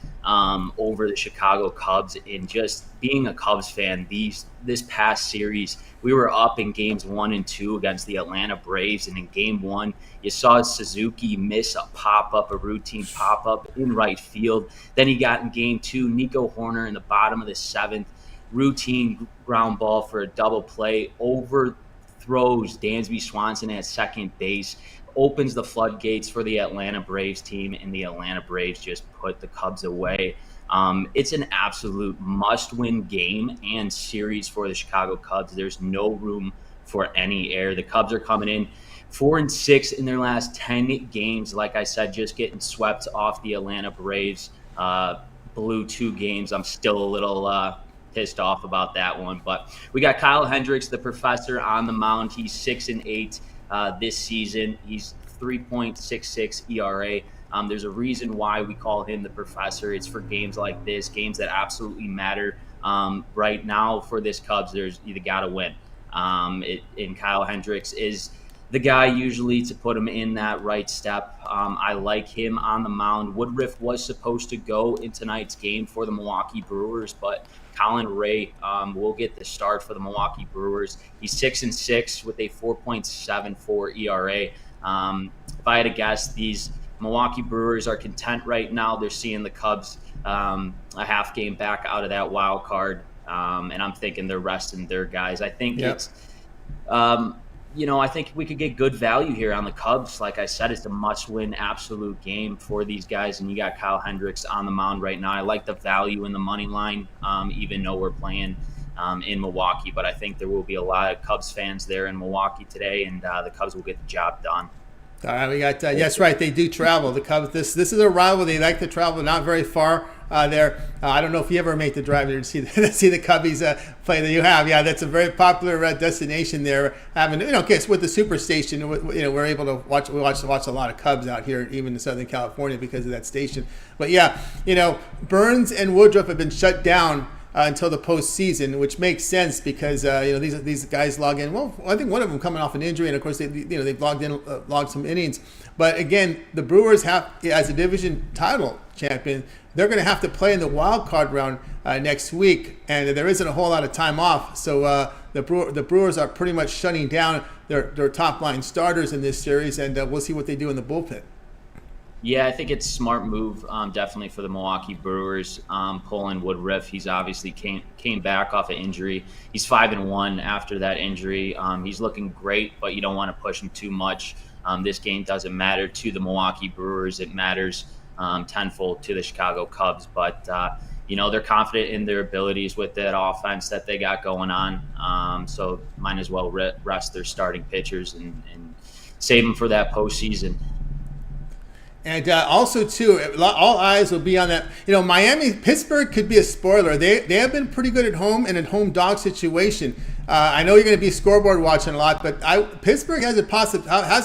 over the Chicago Cubs. And just being a Cubs fan, this past series, we were up in games 1 and 2 against the Atlanta Braves. And in game 1, you saw Suzuki miss a routine pop-up in right field. Then he got in game 2, Nico Horner in the bottom of the 7th, routine ground ball for a double play, overthrows Dansby Swanson at second base, opens the floodgates for the Atlanta Braves team, and the Atlanta Braves just put the Cubs away. It's an absolute must-win game and series for the Chicago Cubs. There's no room for any error. The Cubs are coming in 4-6 in their last 10 games. Like I said, just getting swept off the Atlanta Braves. Blew 2 games. I'm still a little pissed off about that one. But we got Kyle Hendricks, the professor, on the mound. He's 6-8 this season. He's 3.66 ERA. There's a reason why we call him the professor. It's for games like this, games that absolutely matter. Right now for this Cubs, you got to win. And Kyle Hendricks is the guy usually to put him in that right step. I like him on the mound. Woodruff was supposed to go in tonight's game for the Milwaukee Brewers, but Colin Ray will get the start for the Milwaukee Brewers. He's 6-6 with a 4.74 ERA. If I had to guess, these Milwaukee Brewers are content right now. They're seeing the Cubs a half game back out of that wild card, and I'm thinking they're resting their guys. I think it's I think we could get good value here on the Cubs. Like I said, it's a must-win absolute game for these guys, and you got Kyle Hendricks on the mound right now. I like the value in the money line, even though we're playing in Milwaukee. But I think there will be a lot of Cubs fans there in Milwaukee today, and the Cubs will get the job done. All right, we got yes, right. They do travel. The Cubs. This is a rival. They like to travel, not very far there. I don't know if you ever make the drive there to see the Cubbies play. That you have, yeah. That's a very popular destination there. Having it's with the Superstation. We're able to watch a lot of Cubs out here, even in Southern California, because of that station. But yeah, Burns and Woodruff have been shut down until the postseason, which makes sense because these guys log in. Well, I think one of them coming off an injury, and of course they've logged some innings. But again, the Brewers have, as a division title champion, they're going to have to play in the wild card round next week, and there isn't a whole lot of time off. So the Brewers are pretty much shutting down their top line starters in this series, and we'll see what they do in the bullpen. Yeah, I think it's a smart move, definitely for the Milwaukee Brewers. Pulling Woodruff, he's obviously came back off an injury. He's 5-1 after that injury. He's looking great, but you don't want to push him too much. This game doesn't matter to the Milwaukee Brewers. It matters tenfold to the Chicago Cubs. But, they're confident in their abilities with that offense that they got going on. So might as well rest their starting pitchers and save them for that postseason. And also, too, all eyes will be on that. Pittsburgh could be a spoiler. They have been pretty good at home and in home dog situation. I know you're going to be scoreboard watching a lot, but Pittsburgh has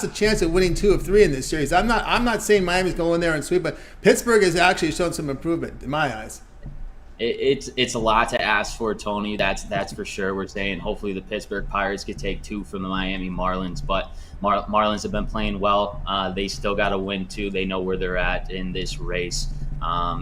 a chance of winning 2 of 3 in this series. I'm not saying Miami's going in there and sweep, but Pittsburgh has actually shown some improvement in my eyes. It's a lot to ask for, Tony. That's for sure. We're saying hopefully the Pittsburgh Pirates could take 2 from the Miami Marlins, but Marlins have been playing well. They still got to win too. They know where they're at in this race.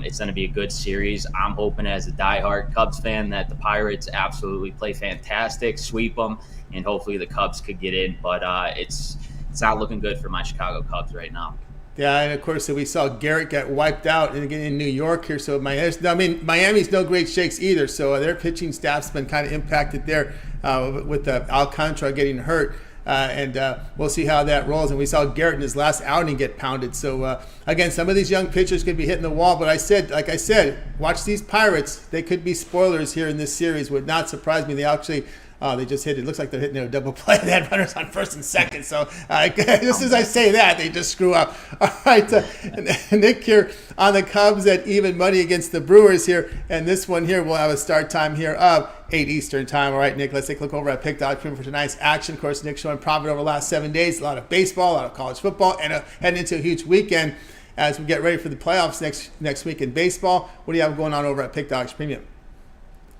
It's going to be a good series. I'm hoping as a diehard Cubs fan that the Pirates absolutely play fantastic, sweep them, and hopefully the Cubs could get in. But it's not looking good for my Chicago Cubs right now. Yeah, and of course we saw Garrett get wiped out in New York here. So Miami's no great shakes either. So their pitching staff's been kind of impacted there with Alcantara getting hurt. And we'll see how that rolls. And we saw Garrett in his last outing get pounded. So again, some of these young pitchers could be hitting the wall. But like I said, watch these Pirates. They could be spoilers here in this series. Would not surprise me. They actually. They just hit. It looks like they're hitting a double play. They had runners on first and second. So just as I say that, they just screw up. All right, Nick here on the Cubs at even money against the Brewers here. And this one here will have a start time here of 8 Eastern time. All right, Nick, let's take a look over at Pick.com for tonight's action. Of course, Nick showing profit over the last 7 days. A lot of baseball, a lot of college football, and heading into a huge weekend as we get ready for the playoffs next week in baseball. What do you have going on over at Pick.com Premium?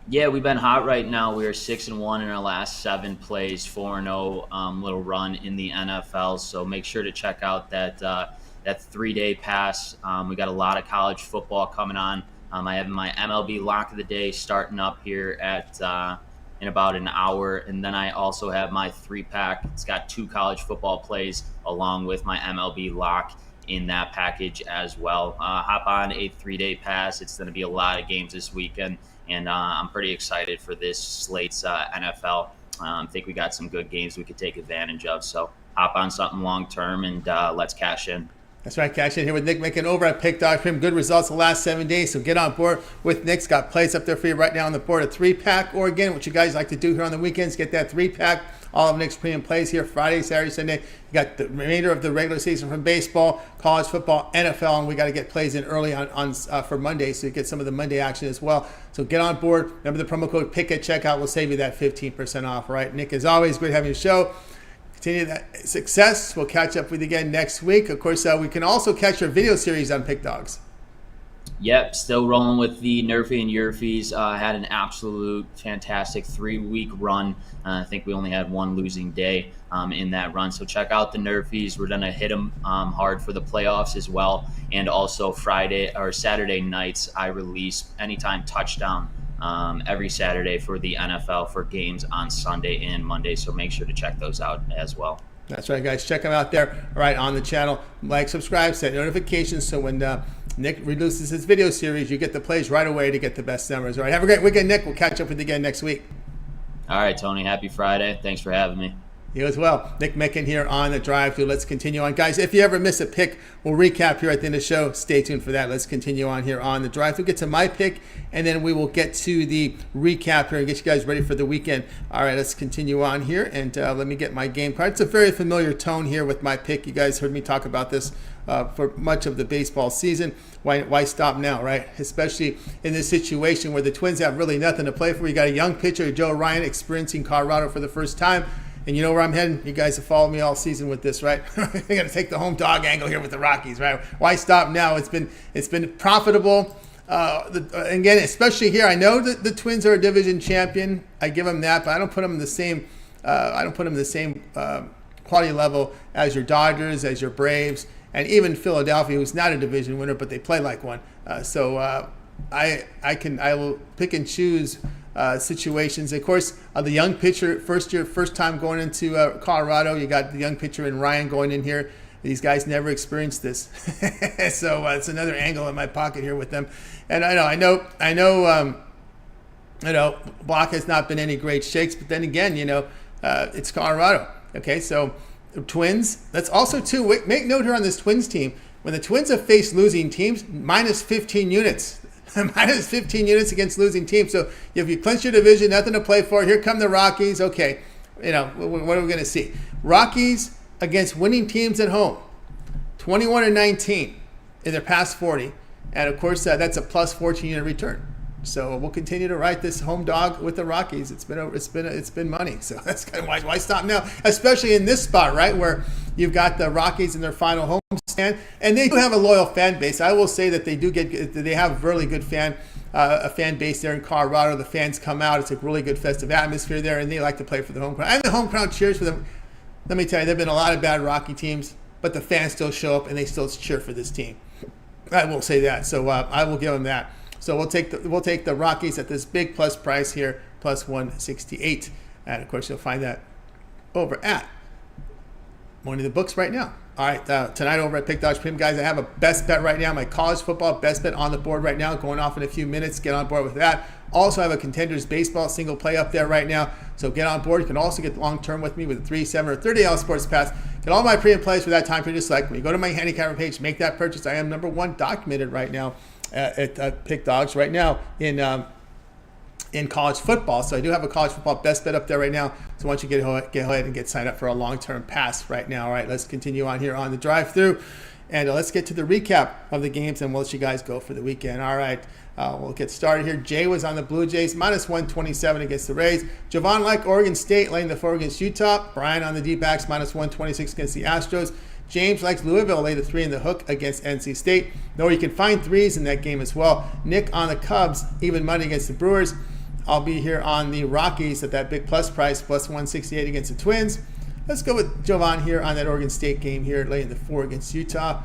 Yeah, we've been hot right now. We are 6-1 in our last 7 plays, 4-0 little run in the NFL. So make sure to check out that 3-day pass. We got a lot of college football coming on. I have my MLB lock of the day starting up here in about an hour, and then I also have my 3-pack. It's got 2 college football plays along with my MLB lock in that package as well. Hop on a 3-day pass. It's going to be a lot of games this weekend. And I'm pretty excited for this slate's NFL. I think we got some good games we could take advantage of. So hop on something long-term and let's cash in. That's right, cash in here with Nick Menken over at Pick.com. Good results the last 7 days, so get on board with Nick's got plays up there for you right now on the board. A 3-pack, or again, what you guys like to do here on the weekends, get that 3-pack. All of Nick's premium plays here Friday, Saturday, Sunday. You got the remainder of the regular season from baseball, college football, NFL, and we got to get plays in early on for Monday, so you get some of the Monday action as well. So get on board. Remember the promo code PICK at checkout will save you that 15% off. All right, Nick, as always, great having you show. Continue that success. We'll catch up with you again next week. Of course, we can also catch your video series on Pick Dogs. Yep, still rolling with the Nerfy and Yerfies. Had an absolute fantastic 3-week run. I think we only had 1 losing day in that run. So check out the Nerfies. We're going to hit them hard for the playoffs as well. And also Friday or Saturday nights, I release Anytime Touchdown every Saturday for the NFL for games on Sunday and Monday. So make sure to check those out as well. That's right, guys. Check them out there right on the channel. Like, subscribe, set notifications so when Nick releases his video series, you get the plays right away to get the best numbers. All right, have a great weekend, Nick. We'll catch up with you again next week. All right, Tony. Happy Friday. Thanks for having me. You as well. Nick Menken here on the drive-thru. Let's continue on. Guys, if you ever miss a pick, we'll recap here at the end of the show. Stay tuned for that. Let's continue on here on the drive-thru. Get to my pick, and then we will get to the recap here and get you guys ready for the weekend. All right, let's continue on here, and let me get my game card. It's a very familiar tone here with my pick. You guys heard me talk about this for much of the baseball season. Why stop now, right? Especially in this situation where the Twins have really nothing to play for. You got a young pitcher, Joe Ryan, experiencing Colorado for the first time. And you know where I'm heading? You guys have followed me all season with this, right? You're going to take the home dog angle here with the Rockies, right? Why stop now? It's been profitable. Again, especially here, I know that the Twins are a division champion. I give them that, but I don't put them in the same. Quality level as your Dodgers, as your Braves, and even Philadelphia, who's not a division winner, but they play like one. I will pick and choose situations. Of course, the young pitcher, first time going into Colorado. You got the young pitcher in Ryan going in here. These guys never experienced this, so it's another angle in my pocket here with them. And I know. Block has not been any great shakes, but then again, it's Colorado. Okay, so Twins. That's also too. Make note here on this Twins team. When the Twins have faced losing teams, minus 15 units. Minus 15 units against losing teams. So if you clinch your division, nothing to play for. Here come the Rockies. Okay, what are we going to see? Rockies against winning teams at home, 21-19 in their past 40, and of course that's a plus 14 unit return. So we'll continue to ride this home dog with the Rockies. It's been money. So that's kind of why stop now, especially in this spot, right, where you've got the Rockies in their final home stand, and they do have a loyal fan base. I will say that they have a really good a fan base there in Colorado. The fans come out. It's a really good festive atmosphere there, and they like to play for the home crowd. And the home crowd cheers for them. Let me tell you, there have been a lot of bad Rocky teams, but the fans still show up and they still cheer for this team. I will say that. So I will give them that. So we'll take the Rockies at this big plus price here, plus 168. And of course, you'll find that over at one of the books right now. All right, tonight over at Pick Dodge Premium, guys, I have a best bet right now. My college football best bet on the board right now, going off in a few minutes. Get on board with that. Also have a Contenders Baseball single play up there right now. So get on board. You can also get long-term with me with a 3, 7, or 30-hour sports pass. Get all my premium plays for that time period you select. When you go to my handicapper page, make that purchase. I am number 1 documented right now at Pick Dogs right now in college football. So I do have a college football best bet up there right now. So once you get ahead and get signed up for a long-term pass right now. All right, let's continue on here on the drive-through. And let's get to the recap of the games, and we'll let you guys go for the weekend. All right, we'll get started here. Jay was on the Blue Jays, minus 127 against the Rays. Jovan liked Oregon State, laying the 4 against Utah. Brian on the D-backs, minus 126 against the Astros. James likes Louisville, lay the 3 in the hook against NC State. Though you can find 3s in that game as well. Nick on the Cubs, even money against the Brewers. I'll be here on the Rockies at that big plus price, plus 168 against the Twins. Let's go with Jovan here on that Oregon State game here, laying the 4 against Utah.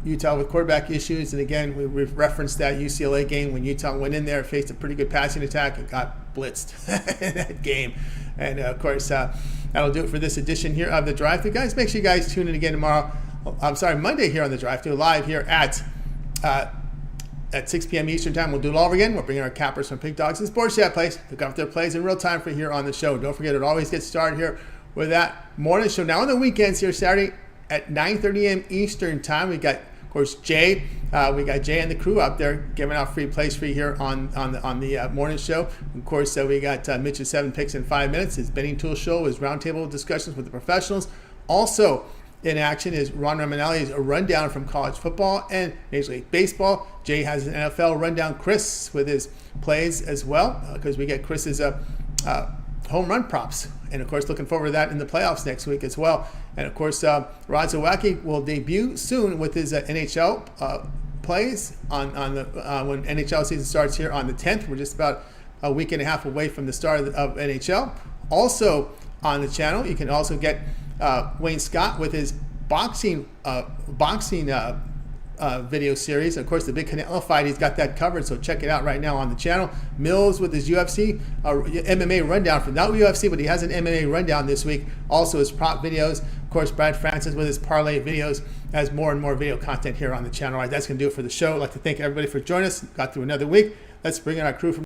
Utah with quarterback issues. And again, we've referenced that UCLA game when Utah went in there, faced a pretty good passing attack and got blitzed in that game. And of course, that'll do it for this edition here of the Drive-Thru. Guys, make sure you guys tune in again tomorrow. Monday here on the Drive-Thru, live here at 6 p.m. Eastern Time. We'll do it all over again. We'll bring in our cappers from Pig Dogs and Sports Chat Plays to cover their plays in real time for here on the show. Don't forget, it always gets started here with that morning show. Now on the weekends here, Saturday at 9:30 a.m. Eastern Time, we got, of course, Jay. We got Jay and the crew out there giving out free plays for you here on the morning show. Of course, we got Mitch's 7 picks in 5 minutes. His betting tool show, his roundtable discussions with the professionals. Also in action is Ron Ramanelli's rundown from college football and Major League Baseball. Jay has an NFL rundown. Chris with his plays as well, because we get Chris's home run props. And of course, looking forward to that in the playoffs next week as well. And of course, Rod Zawacki will debut soon with his NHL plays on the when NHL season starts here on the 10th. We're just about a week and a half away from the start of NHL. Also on the channel, you can also get Wayne Scott with his boxing video series. Of course, the big Canelo fight, he's got that covered, so check it out right now on the channel. Mills with his UFC MMA rundown from not UFC, but he has an MMA rundown this week. Also his prop videos. Of course, Brad Francis with his parlay videos has more and more video content here on the channel. All right, that's going to do it for the show. I'd like to thank everybody for joining us. Got through another week. Let's bring in our crew from